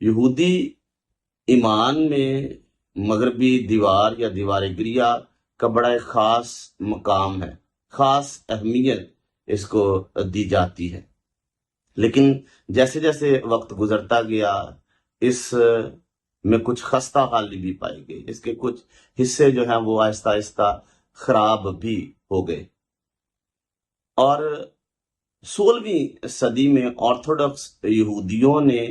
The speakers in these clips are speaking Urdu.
یہودی ایمان میں مغربی دیوار یا دیوار گریہ کا بڑا ایک خاص مقام ہے، خاص اہمیت اس کو دی جاتی ہے۔ لیکن جیسے جیسے وقت گزرتا گیا اس میں کچھ خستہ حالی بھی پائی گئی، اس کے کچھ حصے جو ہیں وہ آہستہ آہستہ خراب بھی ہو گئے، اور 16ویں صدی میں آرتھوڈکس یہودیوں نے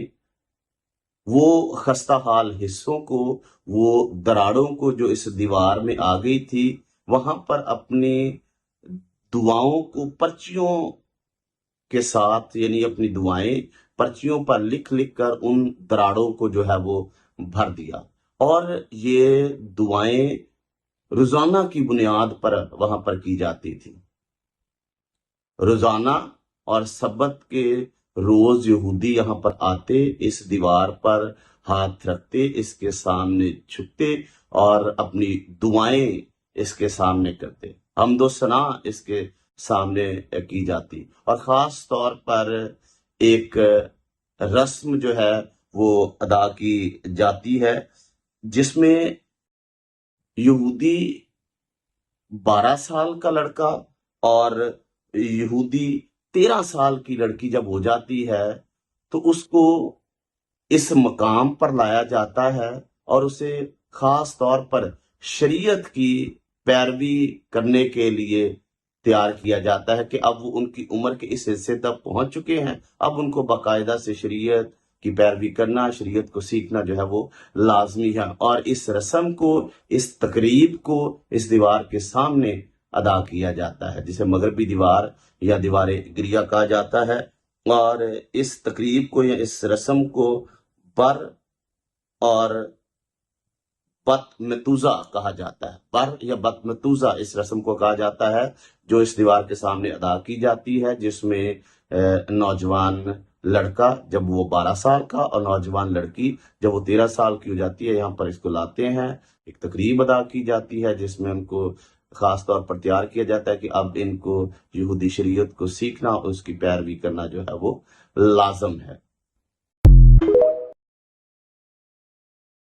وہ خستہ حال حصوں کو، وہ دراڑوں کو جو اس دیوار میں آ گئی تھی، وہاں پر اپنی دعاؤں کو پرچیوں کے ساتھ، یعنی اپنی دعائیں پرچیوں پر لکھ لکھ کر ان دراڑوں کو جو ہے وہ بھر دیا، اور یہ دعائیں روزانہ کی بنیاد پر وہاں پر کی جاتی تھی۔ روزانہ اور سبت کے روز یہودی یہاں پر آتے، اس دیوار پر ہاتھ رکھتے، اس کے سامنے جھکتے اور اپنی دعائیں اس کے سامنے کرتے، حمد و ثنا اس کے سامنے کی جاتی، اور خاص طور پر ایک رسم جو ہے وہ ادا کی جاتی ہے جس میں یہودی 12 سال کا لڑکا اور یہودی 13 سال کی لڑکی جب ہو جاتی ہے تو اس کو اس مقام پر لایا جاتا ہے اور اسے خاص طور پر شریعت کی پیروی کرنے کے لیے تیار کیا جاتا ہے کہ اب وہ ان کی عمر کے اس حصے تک پہنچ چکے ہیں، اب ان کو باقاعدہ سے شریعت کی پیروی کرنا، شریعت کو سیکھنا جو ہے وہ لازمی ہے، اور اس رسم کو، اس تقریب کو اس دیوار کے سامنے ادا کیا جاتا ہے، جسے مغربی دیوار یا دیوار گریہ کہا جاتا ہے۔ اور اس تقریب کو یا اس رسم کو بر اور بت متوزہ کہا جاتا ہے، بر یا بت متوزہ اس رسم کو کہا جاتا ہے جو اس دیوار کے سامنے ادا کی جاتی ہے، جس میں نوجوان لڑکا جب وہ 12 سال کا اور نوجوان لڑکی جب وہ 13 سال کی ہو جاتی ہے، یہاں پر اس کو لاتے ہیں، ایک تقریب ادا کی جاتی ہے جس میں ان کو خاص طور پر تیار کیا جاتا ہے کہ اب ان کو یہودی شریعت کو سیکھنا اور اس کی پیروی کرنا جو ہے وہ لازم ہے۔